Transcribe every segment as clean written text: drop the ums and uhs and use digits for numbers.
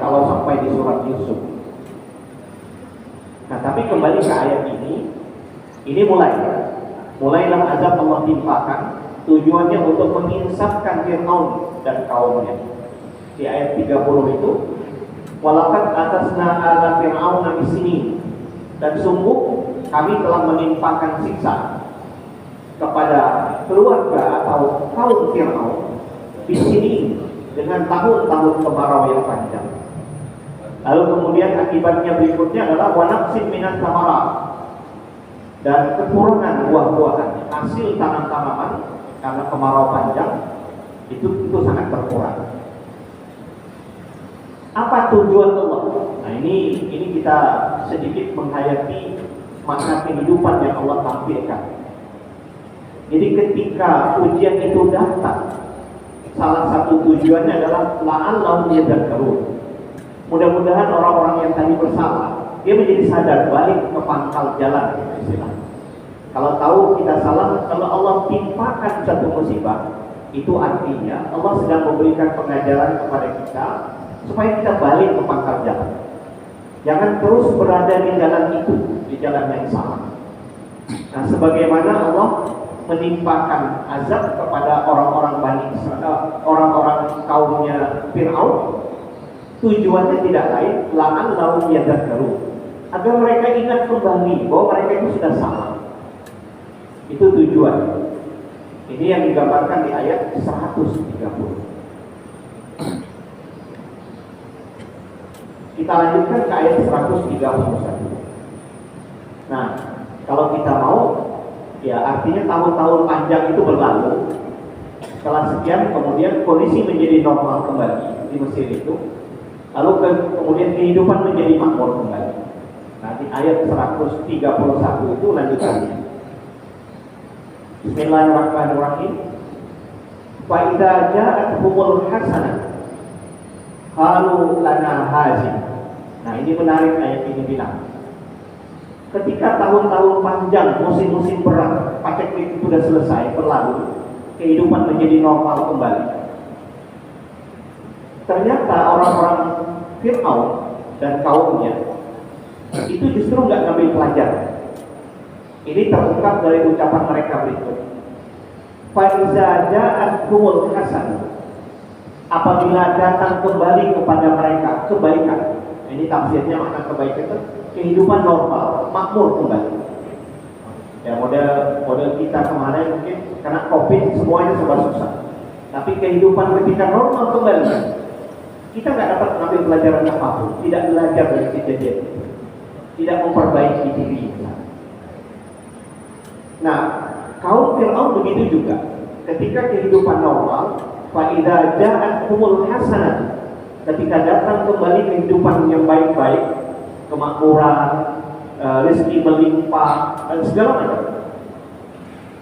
kalau sampai di surat Yusuf. Nah, tapi kembali ke ayat ini mulailah azab Allah timpakan, tujuannya untuk menginsafkan Fir'aun dan kaumnya. Di ayat 30 itu, walaqad atasna ala fir'auna bisini, dan sungguh kami telah menimpakan siksa kepada keluarga atau kaum Fir'aun bisini dengan tahun-tahun kemarau yang panjang. Lalu kemudian akibatnya berikutnya adalah wanaqsin minas samarat, dan kekurangan buah-buahan, hasil tanam-tanaman karena kemarau panjang itu sangat berkurang. Apa tujuan Allah? Nah, ini kita sedikit menghayati makna kehidupan yang Allah tampilkan. Jadi ketika ujian itu datang, salah satu tujuannya adalah la'allahum yadhakkarun. Mudah-mudahan orang-orang yang tadi bersalah, dia menjadi sadar, balik ke pangkal jalan, istilah. Kalau tahu kita salah, kalau Allah timpakan satu musibah, itu artinya Allah sedang memberikan pengajaran kepada kita supaya kita balik ke pangkal jalan. Jangan terus berada di jalan itu, di jalan yang salah. Nah, sebagaimana Allah menimpakan azab kepada orang-orang kaumnya Fir'aun, tujuannya tidak lain la'allahum yadhakkarun, agar mereka ingat kembali bahwa mereka itu sudah salah. Itu tujuan. Ini yang digambarkan di ayat 130. Kita lanjutkan ke ayat 131. Nah, kalau kita mau, ya artinya tahun-tahun panjang itu berlalu. Setelah sekian, kemudian kondisi menjadi normal kembali di Mesir itu. Lalu kemudian kehidupan menjadi makmur kembali. Nah, di ayat 131 itu lanjutannya. Bismillahirrahmanirrahim. Fa idza ja'atuhumul hasanah qalu lana hazihi. Nah, ini menarik ayat ini bilang. Ketika tahun-tahun panjang, musim-musim berat, paceklik itu sudah selesai, berlalu, kehidupan menjadi normal kembali. Ternyata orang-orang Fir'aun dan kaumnya itu justru nggak ngambil pelajaran. Ini terungkap dari ucapan mereka berikut. Faiza ja'atkumul hasan, apabila datang kembali kepada mereka kebaikan. Ini tafsirnya makna kebaikan itu kehidupan normal, makmur kembali. Ya, model kita kemarin mungkin karena COVID semuanya serba susah. Tapi kehidupan ketika normal kembali, kita nggak dapat mengambil pelajaran apapun, tidak belajar dari kejadian, tidak memperbaiki diri. Nah, kaum Fir'aun begitu juga. Ketika kehidupan normal, fa idza ja'atkumul hasanah, ketika datang kembali kehidupan yang baik-baik, kemakmuran, rezeki melimpah dan segala macam,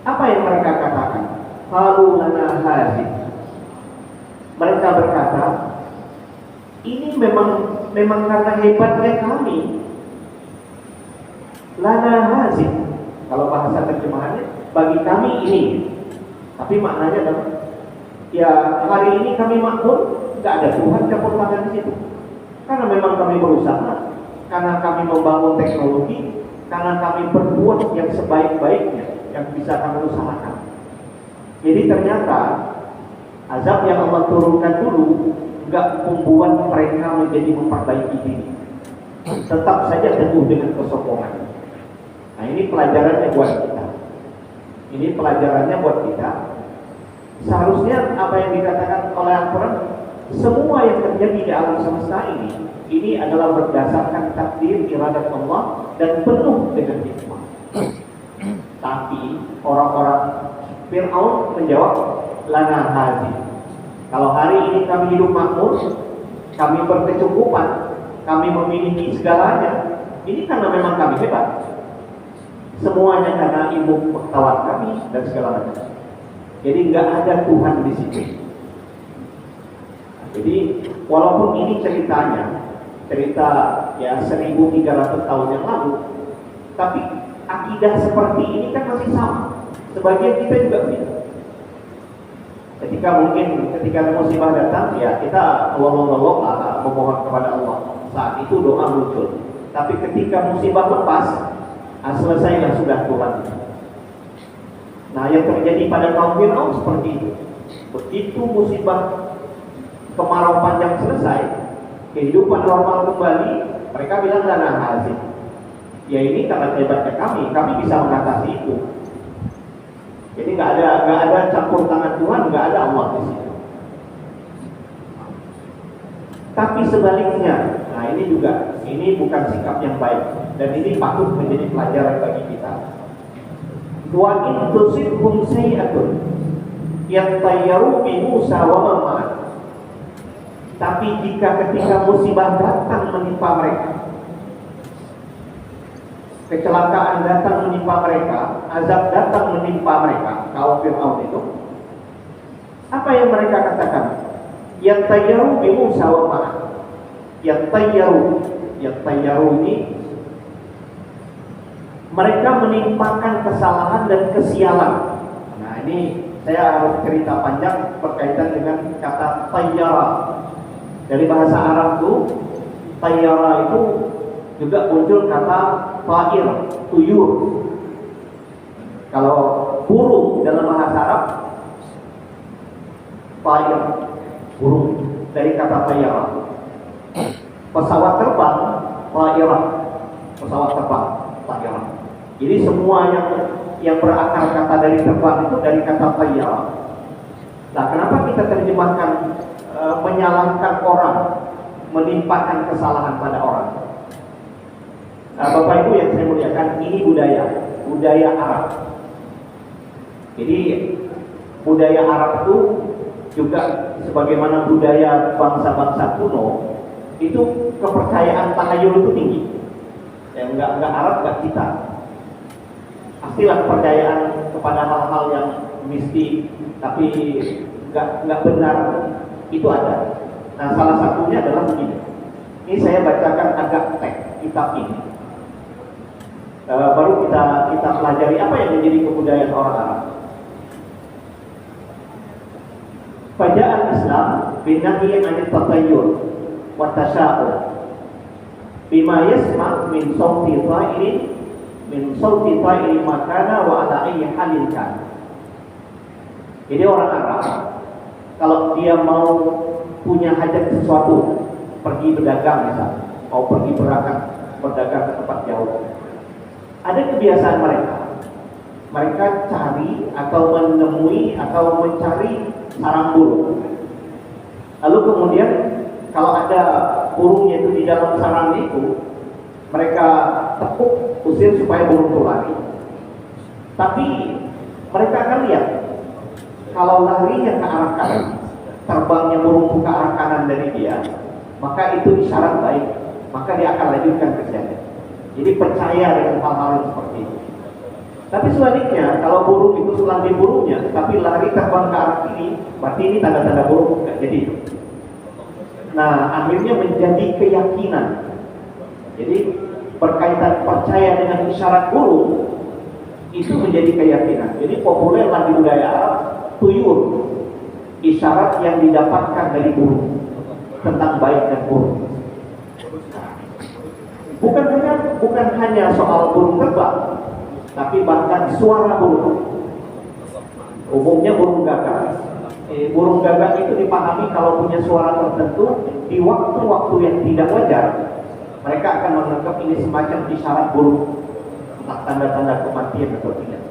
apa yang mereka katakan? Qalu lana hazihi. Mereka berkata, ini memang karena hebatnya kami. Lana hazihi. Kalau bahasa terjemahannya, bagi kami ini. Tapi maknanya adalah, ya hari ini kami makmur, tidak ada Tuhan campur tangan di situ. Karena memang kami berusaha, karena kami membangun teknologi, karena kami berbuat yang sebaik-baiknya yang bisa kami usahakan. Jadi ternyata azab yang Allah turunkan dulu nggak membuat mereka menjadi memperbaiki diri. Tetap saja teguh dengan kesombongan. Nah, ini pelajarannya buat kita. Ini pelajarannya buat kita. Seharusnya apa yang dikatakan oleh Al-Quran, semua yang terjadi di alam semesta ini adalah berdasarkan takdir iradat Allah dan penuh dengan hikmah. Tapi orang-orang Fir'aun menjawab, lana hazihi. Kalau hari ini kami hidup makmur, kami berkecukupan, kami memiliki segalanya, ini karena memang kami hebat. Semuanya karena ilmu pengetahuan kami dan segala macam. Jadi nggak ada Tuhan di situ. Jadi walaupun ini cerita ya 1300 tahun yang lalu, tapi akidah seperti ini kan masih sama. Sebagian kita juga begitu. Ketika musibah datang, ya kita tolong memohon kepada Allah. Saat itu doa muncul. Tapi ketika musibah lepas, selesailah sudah Tuhan. Nah, yang terjadi pada kaum Fir'aun seperti itu. Begitu musibah kemarau panjang selesai, kehidupan normal kembali, mereka bilang lana hasil. Ya ini karena hebatnya kami bisa mengatasi itu. Jadi nggak ada campur tangan Tuhan, nggak ada Allah di situ. Tapi sebaliknya, nah ini bukan sikap yang baik dan ini patut menjadi pelajaran bagi kita. Wa in tusibhum sayi'atun yattayyaru bi Musa wa man ma'ah. Tapi ketika musibah datang menimpa mereka, kecelakaan datang menimpa mereka, azab datang menimpa mereka, kaum Fir'aun itu, apa yang mereka katakan? Yattayyaru bi Musa wa ma'ah. Yattayyaru ini mereka menimpakan kesalahan dan kesialan. Nah, ini saya harus cerita panjang berkaitan dengan kata tayyara. Dari bahasa Arab itu, tayyara itu juga muncul kata ta'ir, tuyur. Kalau burung dalam bahasa Arab, ta'ir, burung, dari kata tayyara. Pesawat terbang, ta'irah, pesawat terbang, ta'irah. Jadi semua yang berakar kata dari terbang itu dari kata tayyara. Nah, kenapa kita terjemahkan menyalahkan orang, menimpakan kesalahan pada orang? Nah, Bapak Ibu yang saya muliakan, ini budaya Arab. Jadi budaya Arab itu juga sebagaimana budaya bangsa-bangsa kuno, itu kepercayaan tahayul itu tinggi. Yang enggak Arab, enggak kita. Pastilah kepercayaan kepada hal-hal yang mistik, tapi enggak benar, itu ada. Nah, salah satunya adalah begini. Ini saya bacakan agak teks kitab ini. Baru kita pelajari apa yang menjadi kebudayaan orang Arab. Faja'al Islam binahi anit tatayyur wa tasya'ur bima yasma' min sawti ta'iri makana wa ala ayyi halin kan. Jadi orang Arab kalau dia mau punya hajat sesuatu, pergi berdagang misalnya, mau pergi berdagang ke tempat jauh, ada kebiasaan mereka cari atau menemui atau mencari sarang burung. Lalu kemudian kalau ada burungnya itu di dalam sarangnya itu, mereka tepuk, usir supaya burung itu lari. Tapi mereka akan lihat kalau larinya ke arah kanan, terbangnya burung ke arah kanan dari dia, maka itu isyarat baik, maka dia akan lanjutkan kerjanya. Jadi percaya dengan hal-hal yang seperti itu. Tapi sebaliknya, kalau burung itu selanjutnya burungnya, tapi lari terbang ke arah kiri, berarti ini tanda-tanda burung nggak jadi itu. Nah, akhirnya menjadi keyakinan. Jadi berkaitan percaya dengan isyarat burung itu menjadi keyakinan. Jadi populerlah di budaya Arab tuyur, isyarat yang didapatkan dari burung tentang baik dan buruk. Bukan hanya soal burung terbang, tapi bahkan suara burung. Umumnya burung gagak. Burung gagak itu dipahami kalau punya suara tertentu di waktu-waktu yang tidak wajar, mereka akan menganggap ini semacam isyarat burung, entah tanda-tanda kematian atau tidak.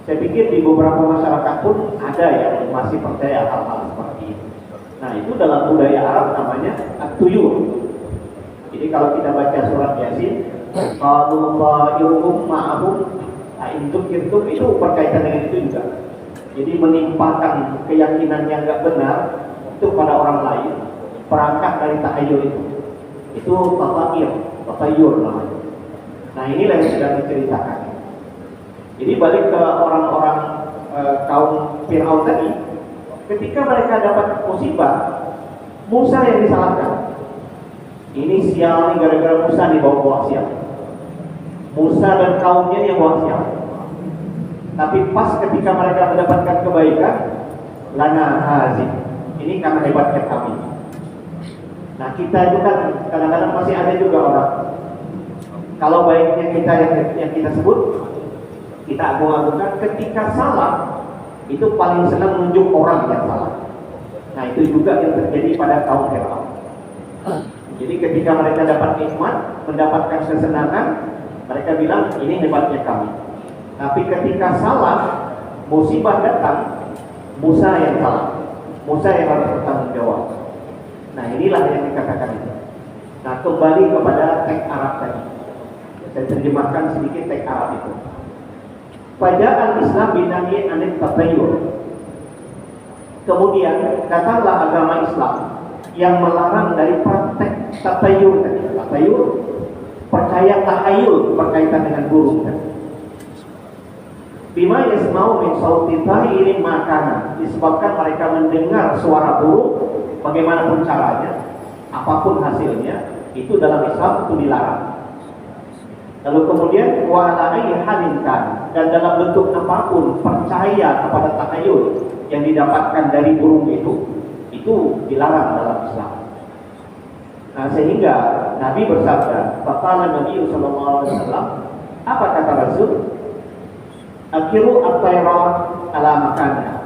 Saya pikir di beberapa masyarakat pun ada yang masih percaya hal-hal seperti itu. Nah, itu dalam budaya Arab namanya at-tuyur. Jadi kalau kita baca surat Yasin, qalu ta'irukum ma'ahum, itu berkaitan dengan itu juga. Jadi menimpakan keyakinan yang enggak benar itu pada orang lain, perangkat dari tahayul itu tatayyur namanya. Nah, inilah yang sedang diceritakan. Jadi balik ke orang-orang kaum Fir'aun tadi, ketika mereka dapat musibah, Musa yang disalahkan. Ini sial nih, gara-gara Musa dibawa sial. Musa dan kaumnya yang bawa sial. Tapi pas ketika mereka mendapatkan kebaikan, lana hazim. Ini karena hebatnya kami. Nah kita itu kan kadang-kadang masih ada juga orang, kalau baiknya kita yang kita sebut, kita agung-agungkan, ketika salah itu paling senang menunjuk orang yang salah. Nah itu juga yang terjadi pada kaum Fir'aun. Jadi ketika mereka dapat nikmat, mendapatkan kesenangan, mereka bilang ini hebatnya kami. Tapi ketika salah, musibah datang, Musa yang salah, Musa yang harus bertanggung jawab. Nah inilah yang dikatakan itu. Nah kembali kepada teks Arab tadi, saya terjemahkan sedikit teks Arab itu. Pada al-Islam binani anit tabayyur. Kemudian datanglah agama Islam yang melarang dari praktek tatayur tadi. Tatayur, percaya tahayul berkaitan dengan burung tadi. Bima yasma'u min sauti ta'irin makana, disebabkan mereka mendengar suara burung bagaimanapun caranya, apapun hasilnya, itu dalam Islam itu dilarang. Lalu kemudian wa ala ayyi halin kan, dan dalam bentuk apapun percaya kepada tahayul yang didapatkan dari burung itu dilarang dalam Islam. Nah sehingga Nabi bersabda, faqala Nabi sallallahu alaihi wasallam, apa kata Rasul? Akhiru at-tayra ala makannya.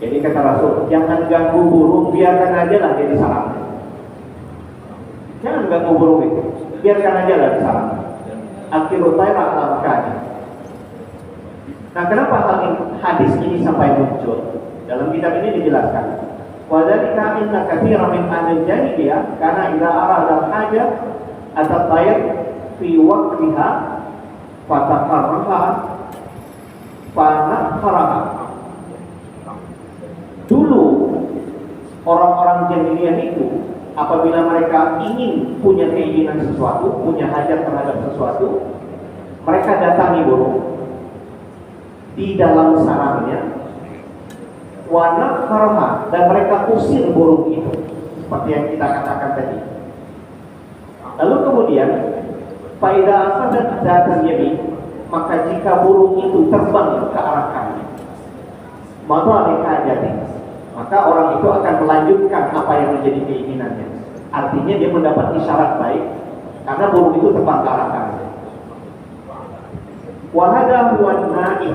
Jadi kata Rasul, jangan ganggu burung, biarkan aja lah dia di sarangnya. Jangan ganggu burung itu, biarkan aja lah di sarangnya. Akhiru at-tayra ala makannya. Nah kenapa hadis ini sampai muncul? Dalam kitab ini dijelaskan, wadzalika inna katsiran min ahli jahiliyah kana idza arada al-haja at-tayr fi waqtiha fataqarraha fanakharaha. Dulu orang-orang jahiliyah itu apabila mereka ingin punya keinginan sesuatu, punya hajat terhadap sesuatu, mereka datangi burung di dalam sarangnya, wanakharaha, dan mereka usir burung itu, seperti yang kita katakan tadi. Lalu kemudian faida asadat datan yamin, maka jika burung itu terbang ke arah kanan, maka orang itu akan melanjutkan apa yang menjadi keinginannya. Artinya dia mendapat isyarat baik karena burung itu terbang ke arah kanan. Wahada huwa naim,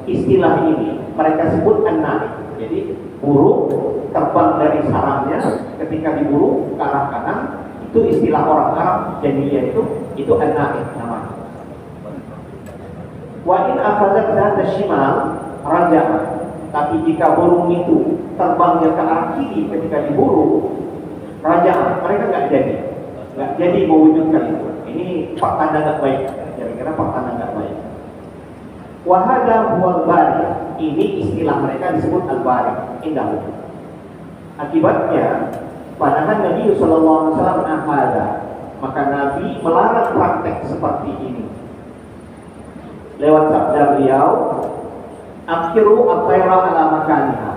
istilah ini mereka sebut an-naim. Jadi burung terbang dari sarangnya ketika diburu ke arah kanan, itu istilah orang Arab jahiliyah itu an-naim namanya. Wa in akhadhat dzat asy-syimal raja'a, tapi jika burung itu terbangnya ke arah kiri ketika diburu, raja'a, mereka nggak jadi mewujudkan itu. Ini pertanda nggak baik, kira-kira pertanda nggak baik. Wahada huwal bari, ini istilah mereka disebut al-bari, indah. Akibatnya, padahal Nabi sallallahu alaihi wasallam ahada, maka Nabi melarang praktek seperti ini. Lewat sabda beliau, akhiru at-tayra ala makaniha,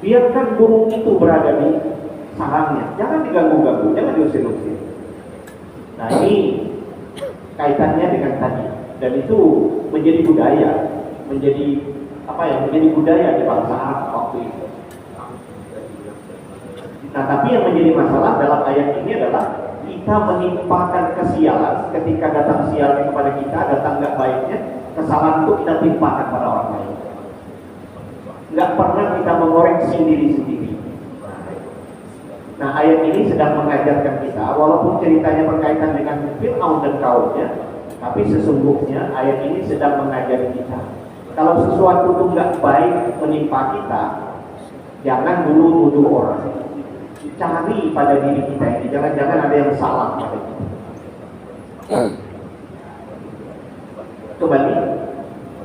biarkan burung itu berada di sarangnya, jangan diganggu-ganggu, jangan diusir-usir. Nah ini kaitannya dengan tadi. Dan itu menjadi budaya, menjadi budaya di bangsa Arab waktu itu. Nah, tapi yang menjadi masalah dalam ayat ini adalah kita menimpakan kesialan ketika datang sialnya kepada kita, datang nggak baiknya, kesalahan itu kita timpakan pada orang lain. Nggak pernah kita mengoreksi diri sendiri. Nah, ayat ini sedang mengajarkan kita, walaupun ceritanya berkaitan dengan Fir'aun dan kaumnya, tapi sesungguhnya ayat ini sedang mengajari kita, kalau sesuatu itu nggak baik menimpa kita, jangan dulu nuduh orang. Cari pada diri kita ini, jangan-jangan ada yang salah pada kita. Kembali,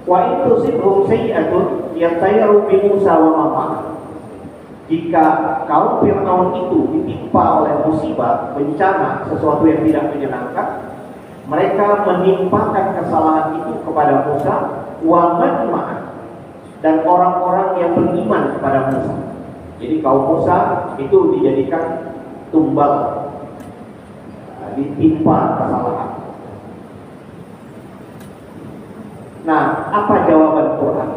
wa in tusibhum sayyi'atun yatayyaru bi Musa wa man. Jika kaum Fir'aun itu ditimpa oleh musibah, bencana, sesuatu yang tidak menyenangkan, mereka menimpakan kesalahan itu kepada Musa wa man ma'ah, dan orang-orang yang beriman kepada Musa. Jadi kaum Musa itu dijadikan tumbal, ditimpa kesalahan. Nah, apa jawaban Quran?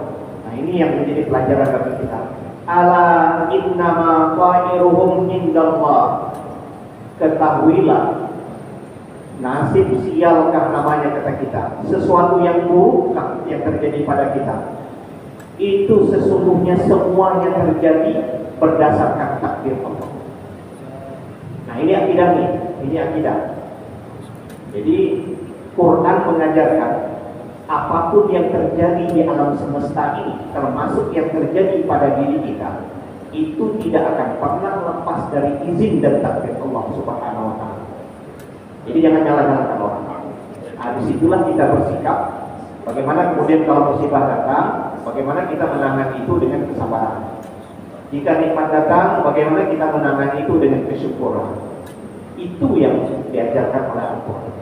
Nah, ini yang menjadi pelajaran bagi kita. Ala innama qa'iruhum indallah. Ketahuilah, nasib sialkah namanya kata kita, sesuatu yang burukkah yang terjadi pada kita, itu sesungguhnya semuanya terjadi berdasarkan takdir Allah. Nah ini akidah nih, ini akidah. Jadi Quran mengajarkan apapun yang terjadi di alam semesta ini, termasuk yang terjadi pada diri kita, itu tidak akan pernah lepas dari izin dan takdir Allah Subhanahu wa Ta'ala. Jadi jangan nyala-nyalakan orang. Habis itulah kita bersikap. Bagaimana kemudian kalau musibah datang, bagaimana kita menangani itu dengan kesabaran. Jika nikmat datang, bagaimana kita menangani itu dengan kesyukuran. Itu yang diajarkan oleh Al-Quran.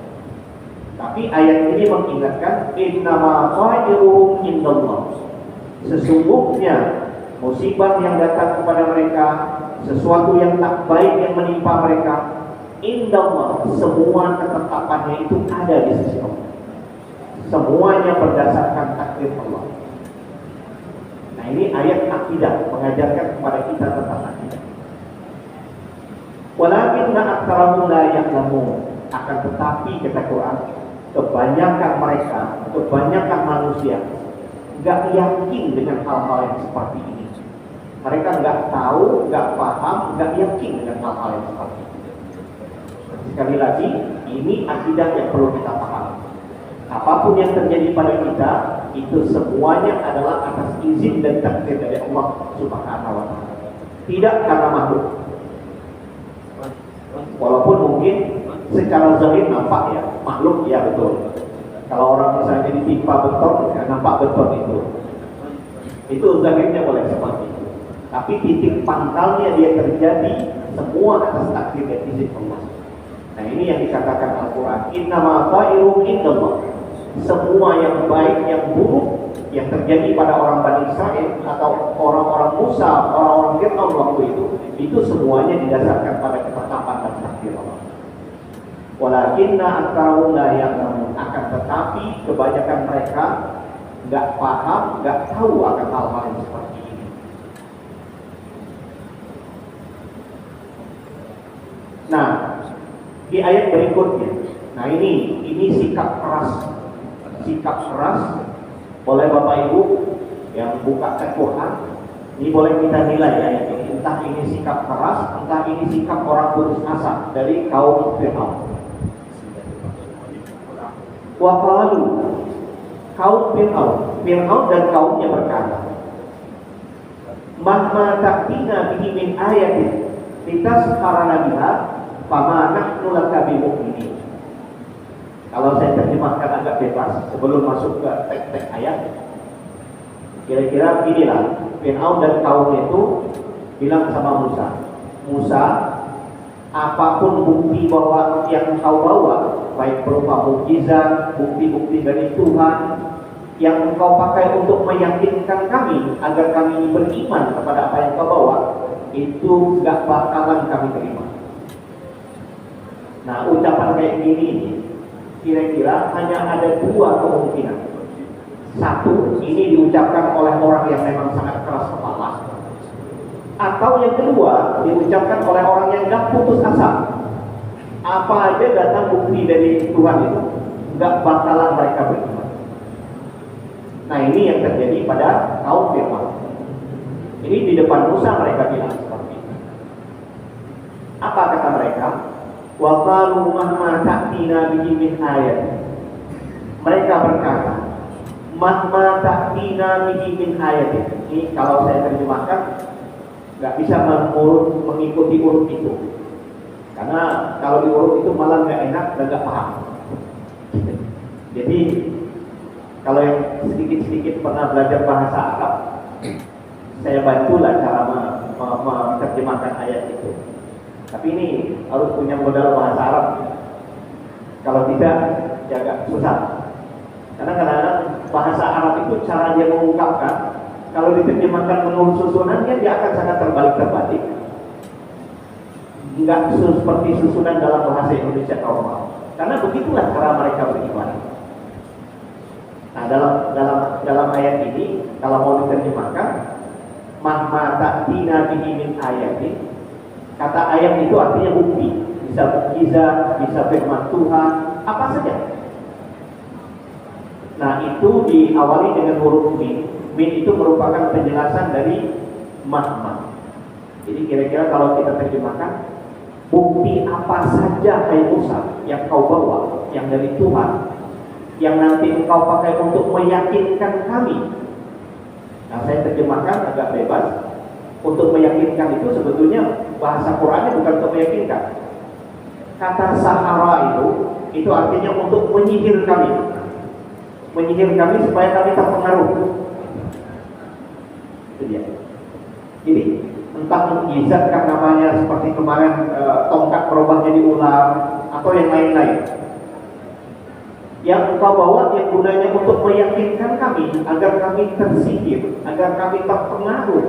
Tapi ayat ini mengingatkan innama qa'iruhum indallah. Sesungguhnya musibah yang datang kepada mereka, sesuatu yang tak baik yang menimpa mereka, indallah, semua ketetapannya itu ada di sisi Allah. Semuanya berdasarkan takdir Allah. Nah ini ayat akidah mengajarkan kepada kita tentang akidah. Walakinna aktsarahum la ya'lamun. Akan tetapi kata Quran, kebanyakan mereka, kebanyakan manusia nggak yakin dengan hal-hal yang seperti ini. Mereka nggak tahu, nggak paham, nggak yakin dengan hal-hal yang seperti ini. Sekali lagi, ini akidah yang perlu kita pahami. Apapun yang terjadi pada kita, itu semuanya adalah atas izin dan takdir dari Allah Subhanahu wa Ta'ala. Tidak karena makhluk. Walaupun mungkin secara zahir nampak ya, makhluk ya betul. Kalau orang misalnya ditimpa beton, ya nampak beton itu. Itu zahirnya boleh seperti itu. Tapi titik pangkalnya dia terjadi semua atas takdir dan izin Allah. Nah ini yang dikatakan Al-Quran. Innama qa'iruhum indallah. Semua yang baik, yang buruk yang terjadi pada orang Bani Israel atau orang-orang Musa, orang-orang Fir'aun waktu itu semuanya didasarkan pada ketetapan dan takdir Allah. Walakinna aktsarahum la ya'lamun. Akan tetapi kebanyakan mereka nggak paham, nggak tahu akan hal-hal yang seperti ini. Nah, di ayat berikutnya, nah ini sikap keras oleh Bapak Ibu yang buka Al-Quran. Ini boleh kita nilai ya, entah ini sikap keras, entah ini sikap orang putus asa dari kaum Fir'aun. Wa qalu, kaum Fir'aun dan kaumnya berkata, mahma ta'tina bihi min ayatin litasharana biha fama nahnu laka bimu'minin. Kalau saya terjemahkan agak bebas sebelum masuk ke teks-teks ayat, kira-kira inilah Fir'aun dan kaumnya itu bilang sama Musa, apapun bukti bahwa yang kau bawa, baik berupa mukjizat, bukti-bukti dari Tuhan yang engkau pakai untuk meyakinkan kami agar kami beriman kepada apa yang kau bawa, itu gak bakalan kami terima. Nah, ucapan kayak gini kira-kira hanya ada dua kemungkinan. Satu, ini diucapkan oleh orang yang memang sangat keras kepala. Atau yang kedua, diucapkan oleh orang yang gak putus asa. Apa aja datang bukti dari Tuhan itu, gak bakalan mereka beriman. Nah ini yang terjadi pada kaum Fir'aun. Ini di depan Musa mereka bilang seperti itu. Apa kata mereka? Wa qalu mahma ta'tina bihi min ayat. Mereka berkata, mahma ta'tina bihi min ayat. Ini kalau saya terjemahkan nggak bisa mengikuti urut itu, karena kalau diurut itu malah nggak enak dan nggak paham. Jadi kalau yang sedikit-sedikit pernah belajar bahasa Arab, saya bantulah cara menerjemahkan ayat itu. Tapi ini harus punya modal bahasa Arab. Kalau tidak, ya agak susah. Karena kadang-kadang bahasa Arab itu cara dia mengungkapkan, kalau diterjemahkan menurut susunannya, dia akan sangat terbalik-terbalik. Enggak seperti susunan dalam bahasa Indonesia normal. Karena begitulah cara mereka beriman. Nah, dalam ayat ini kalau mau diterjemahkan, mahma ta'tina bihi min ayatin. Kata ayat itu artinya bukti, bisa mukjizat, bisa firman Tuhan, apa saja. Nah, itu diawali dengan huruf min. Min itu merupakan penjelasan dari mahma. Jadi kira-kira kalau kita terjemahkan, bukti apa saja hai Musa yang kau bawa, yang dari Tuhan, yang nanti engkau pakai untuk meyakinkan kami. Nah, saya terjemahkan agak bebas. Untuk meyakinkan itu sebetulnya bahasa Qurannya bukan untuk meyakinkan. Kata sahara itu artinya untuk menyihir kami. Menyihir kami supaya kami terpengaruh. Itu dia. Jadi entah mukjizat kan namanya seperti kemarin tongkat berubah jadi ular atau yang lain-lain. Yang engkau bawa yang gunanya untuk meyakinkan kami agar kami tersihir, agar kami terpengaruh,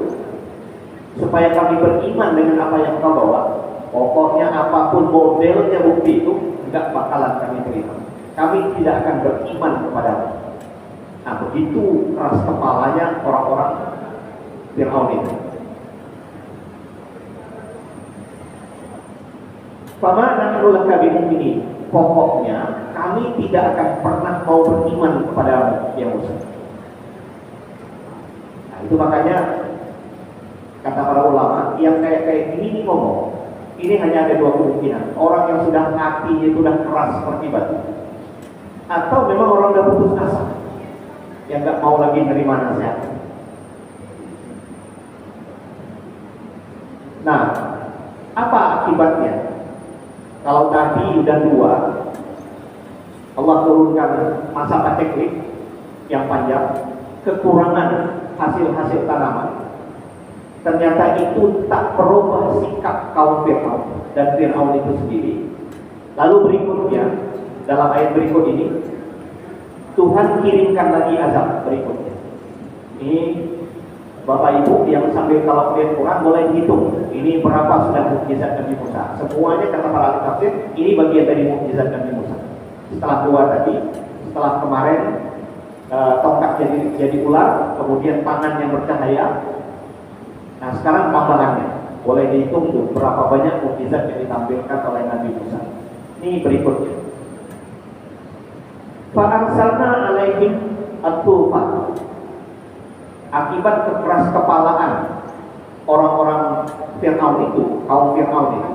supaya kami beriman dengan apa yang engkau bawa. Pokoknya apapun modelnya bukti itu enggak bakalan kami terima. Kami tidak akan beriman kepadamu. Nah, begitu keras kepalanya orang-orang Fir'aun itu. Fama nahnu laka bimu'minin. Pokoknya kami tidak akan pernah mau beriman kepadamu ya Musa. Nah, itu makanya kata para ulama yang kayak gini ngomong, ini hanya ada dua kemungkinan. Orang yang sudah hatinya sudah keras seperti batu, atau memang orang sudah putus asa, yang nggak mau lagi nerima nasihat. Nah, apa akibatnya? Kalau tadi udah dua, Allah turunkan masa paceklik yang panjang, kekurangan hasil-hasil tanaman. Ternyata itu tak berubah sikap kaum Fir'aun dan Fir'aun itu sendiri. Lalu berikutnya, dalam ayat berikut ini, Tuhan kirimkan lagi azab berikutnya. Ini Bapak Ibu yang sambil kalau lihat Quran boleh hitung, ini berapa sudah mukjizat Nabi Musa. Semuanya kata para ahli tafsir, ini bagian dari mukjizat Nabi Musa. Setelah dua tadi, setelah kemarin tongkat jadi ular, kemudian tangan yang bercahaya. Nah, sekarang tambahannya boleh dihitung tuh berapa banyak mukjizat yang ditampilkan oleh Nabi Musa. Ini berikutnya. Fa'arsalna alaihim at-tufan. Akibat kekeras kepalaan orang-orang Fir'aun itu, kaum Fir'aun itu,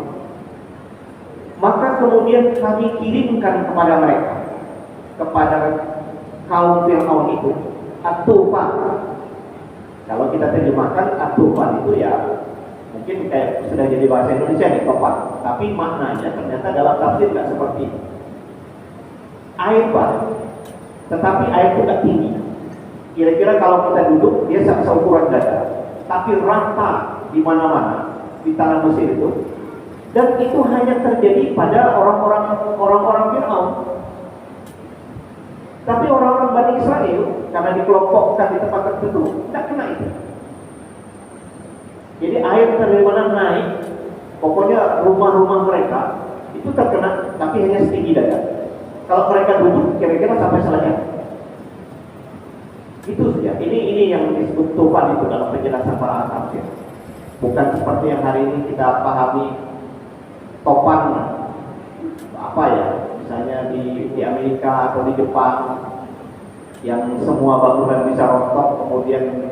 maka kemudian kami kirimkan kepada mereka, kepada kaum Fir'aun itu, at-tufan. Kalau kita terjemahkan at-tufan itu ya mungkin kayak sudah jadi bahasa Indonesia nih, topan, tapi maknanya ternyata dalam tafsir nggak seperti itu. Air bah, tetapi air itu nggak tinggi. Kira-kira kalau kita duduk, dia seukuran dada, tapi rata di mana-mana di tanah Mesir itu, dan itu hanya terjadi pada orang-orang Fir'aun. Tapi orang-orang Bani Israel, karena dikelompokkan di tempat tertentu, tidak kena itu. Jadi air dari mana naik, pokoknya rumah-rumah mereka itu terkena, tapi hanya setinggi dada. Kalau mereka duduk, kira-kira sampai selanya. Itu saja. Ini yang disebut tufan itu dalam penjelasan para tafsir. Bukan seperti yang hari ini kita pahami topan apa ya, misalnya di Amerika atau di Jepang yang semua bangunan bisa rontok, kemudian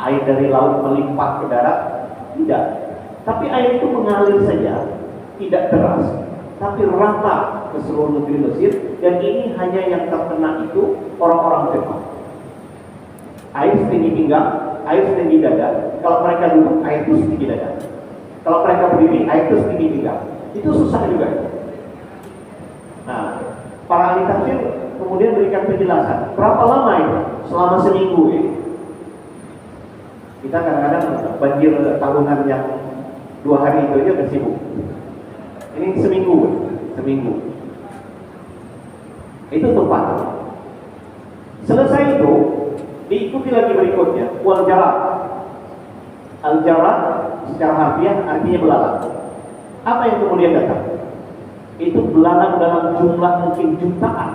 air dari laut melimpah ke darat. Tidak. Tapi air itu mengalir saja, tidak deras, tapi rata ke seluruh negeri Mesir, dan ini hanya yang terkena itu orang-orang Fir'aun. Air setinggi pinggang, air setinggi dada. Kalau mereka duduk, air itu setinggi dada. Kalau mereka berdiri, air itu setinggi pinggang. Itu susah juga. Nah, para ahli tafsir kemudian berikan penjelasan. Berapa lama itu? Selama seminggu ini. Kita kadang-kadang banjir tahunan yang 2 hari itu aja udah sibuk. Ini seminggu. Itu tepat. Selesai itu, diikuti lagi berikutnya, wal jarak. Al jarak secara harfiah artinya belalang. Apa yang kemudian datang? Itu belalang dalam jumlah mungkin jutaan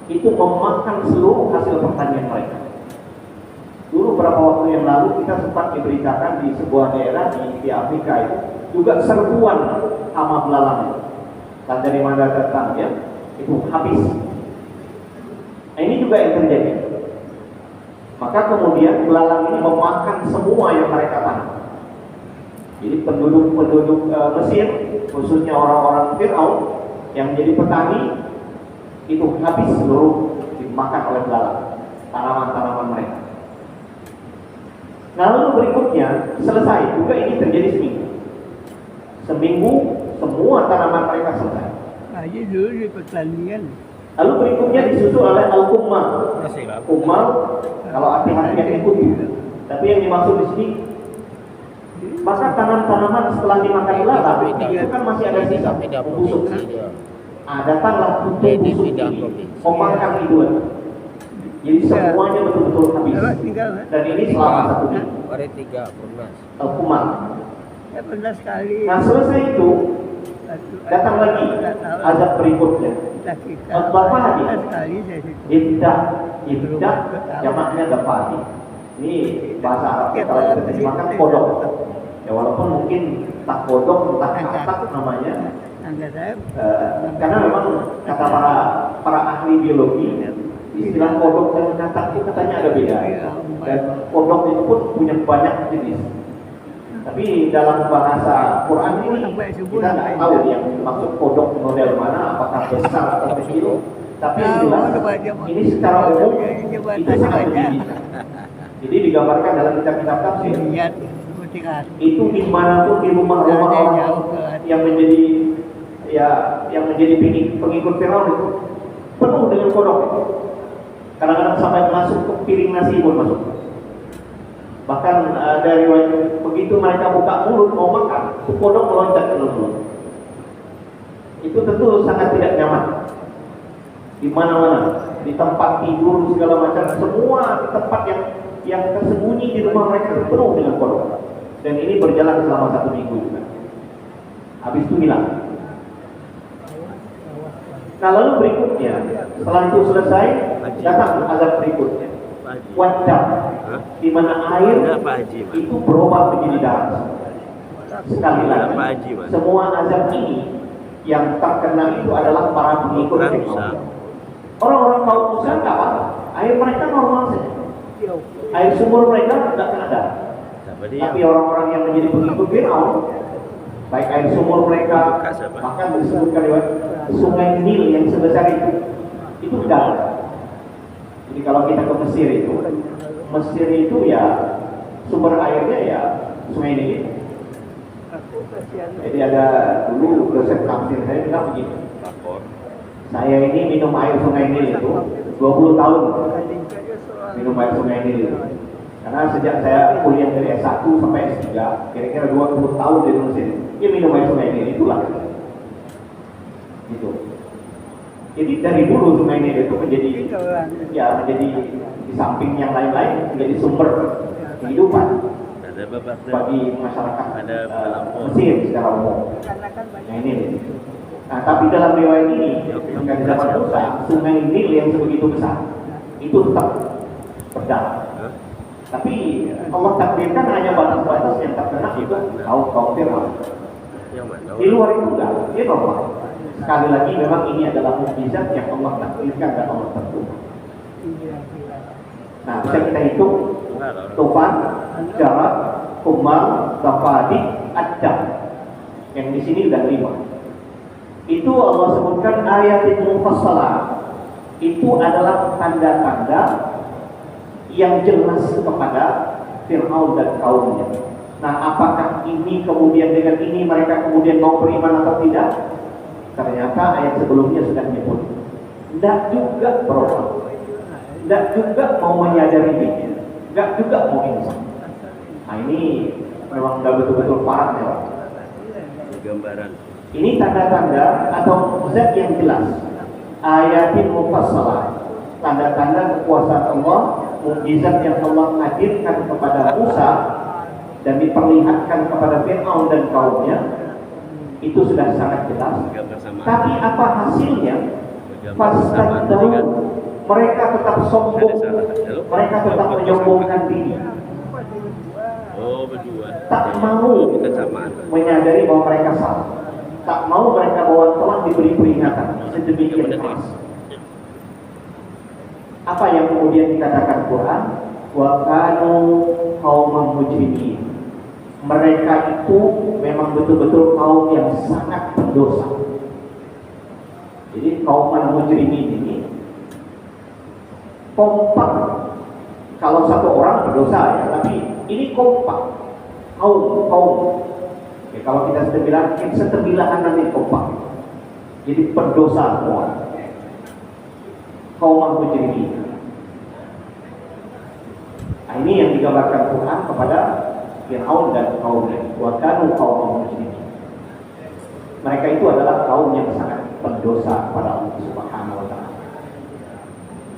itu memakan seluruh hasil pertanian mereka. Dulu beberapa waktu yang lalu kita sempat diberitakan di sebuah daerah di Afrika itu juga serbuan hama belalang. Dan dari mana datang ya, itu habis. Nah, ini juga yang terjadi. Maka kemudian belalang ini memakan semua yang mereka tanam. Jadi penduduk Mesir, khususnya orang-orang Fir'aun yang menjadi petani, itu habis seluruh dimakan oleh belalang, tanaman-tanaman mereka. Nah, lalu berikutnya selesai juga ini terjadi seminggu. Seminggu semua tanaman mereka selesai. Aja dulu di pertanian. Lalu berikutnya disusul oleh al-kummal. Kummal kalau arti-arti yang ikuti. Tapi yang dimaksud di sini, maka tanaman-tanaman setelah dimakan belalang itu kan masih ada sisa busuk. Datanglah kutu busuk ini memakan itu. Jadi semuanya betul-betul habis. Dan ini selama 1 minggu. Hari 3 pernah. Al-kummal. Ya pernah sekali. Nah, selesai itu datang lagi azab berikutnya. Bapak hadir. Ibda jamaknya dapati. Ini bahasa Arab kalau kita terjemahkan kodok. Ya walaupun mungkin tak kodok, tak katak namanya. Karena memang kata para ahli biologi, istilah kodok dan katak itu katanya ada beda. Dan kodok itu pun punya banyak jenis. Tapi dalam bahasa Quran ini kita nggak tahu yang maksud kodok model mana, apakah besar atau kecil. Tapi yang jelas ini secara umum itu sangat berbeda. Jadi digambarkan dalam kitab-kitab tafsir itu dimanapun di rumah-rumah orang yang menjadi pengikut Firaun itu penuh dengan kodok. Kadang-kadang sampai masuk ke piring nasi pun masuk. Bahkan dari begitu mereka buka mulut mau makan, itu kodok meloncat ke mulut. Itu tentu sangat tidak nyaman. Di mana-mana, di tempat tidur segala macam, semua tempat yang tersembunyi di rumah mereka penuh dengan kodok. Dan ini berjalan selama 1 minggu juga. Habis itu hilang. Nah, lalu berikutnya, setelah itu selesai, datang azab berikutnya. Wadah, di mana air itu berubah menjadi darah. Sekali lagi, semua azab ini yang terkena itu adalah para pengikut Fir'aun. Orang-orang kaum Musa nggak apa, air mereka normal saja. Air sumur mereka tidak kena darah. Tapi orang-orang yang menjadi pengikut Fir'aun, baik air sumur mereka, bahkan disebutkan lewat sungai Nil yang sebesar itu darah. Jadi kalau kita ke Mesir itu ya sumber airnya ya sungai Nil. Jadi ada dulu dosen tafsir saya bilang begini, saya ini minum air sungai Nil itu 20 tahun minum air sungai Nil itu. Karena sejak saya kuliah dari S1 sampai S3, kira-kira 20 tahun di Mesir, dia minum air sungai Nil itulah. Gitu. Jadi dari dulu sungai Nil itu menjadi di samping yang lain-lain menjadi sumber kehidupan bagi masyarakat Mesir secara umum. Nah ini. Nah tapi dalam riwayat ini yang di zaman Musa, sungai Nil yang sebegitu besar itu tetap berdarah. Tapi Allah takdirkan hanya batas-batas yang terkena itu kaum Fir'aun. Di luar itu enggak, dia normal. Sekali lagi memang ini adalah mukjizat yang Allah takdirkan dan Allah tentukan. Nah, bisa kita hitung Tufan, Jarak, Kummal, Tafadi, Ad-Dam. Yang di sini sudah 5. Itu Allah sebutkan ayatin mufassalah. Itu adalah tanda-tanda yang jelas kepada Fir'aun dan kaumnya. Nah, apakah ini kemudian dengan ini mereka kemudian mau beriman atau tidak? Ternyata ayat sebelumnya sudah menyebut tidak juga berubah, tidak juga mau menyadari diri, tidak juga mau insan. Nah ini memang sudah betul-betul parah ya. Gambaran. Ini tanda-tanda atau zat yang jelas. Ayatin mufassalah, tanda-tanda kekuasaan Allah, mukjizat yang Allah hadirkan kepada Musa dan diperlihatkan kepada Fir'aun dan kaumnya. Itu sudah sangat jelas. Tapi apa hasilnya? Fastakbaru mereka tetap sombong, mereka tetap menyombongkan diri, Oh, berdua. tak mau Kesamaan. menyadari bahwa mereka salah, tak mau mereka bahwa telah diberi peringatan sedemikian keras. Apa yang kemudian dikatakan Quran? Wa kanu qauman mujrimin. Mereka itu memang betul-betul kaum yang sangat berdosa. Jadi kauman mujrimin ini kompak. Kalau satu orang berdosa ya, tapi ini kompak. Kaum. Ya, kalau kita bilang seterbilahan nanti kompak. Jadi berdosa semua. Kauman mujrimin. Nah, ini yang digambarkan Tuhan kepada Fir'aun dan kaumnya. Wa kanu qauman mujrimin. Mereka itu adalah kaum yang sangat berdosa kepada Allah Subhanahu wa taala.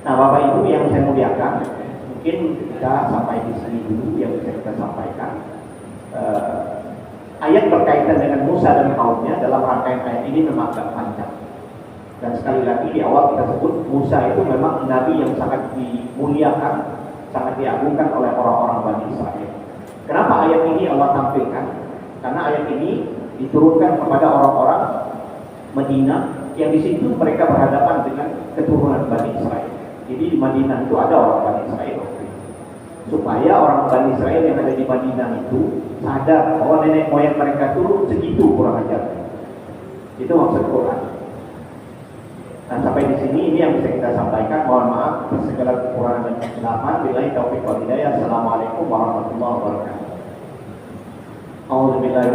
Nah, Bapak Ibu yang saya muliakan, mungkin kita sampai di sini dulu yang bisa kita sampaikan. Ayat berkaitan dengan Musa dan kaumnya dalam rangkaian ayat ini memang agak panjang. Dan sekali lagi di awal kita sebut Musa itu memang nabi yang sangat dimuliakan, sangat diagungkan oleh orang-orang Bani Israel. Kenapa ayat ini Allah tampilkan? Karena ayat ini diturunkan kepada orang-orang Madinah yang di situ mereka berhadapan dengan keturunan Bani Israel. Jadi di Madinah itu ada orang Bani Israel. Supaya orang Bani Israel yang ada di Madinah itu sadar bahwa nenek moyang mereka itu segitu kurang ajar. Itu maksud Quran. Nah, sampai di sini ini yang bisa kita sampaikan. Mohon maaf segala kekurangan dan kesalahan. Billahi taufiq wal hidayah. Assalamualaikum warahmatullahi wabarakatuh. Auzubillahi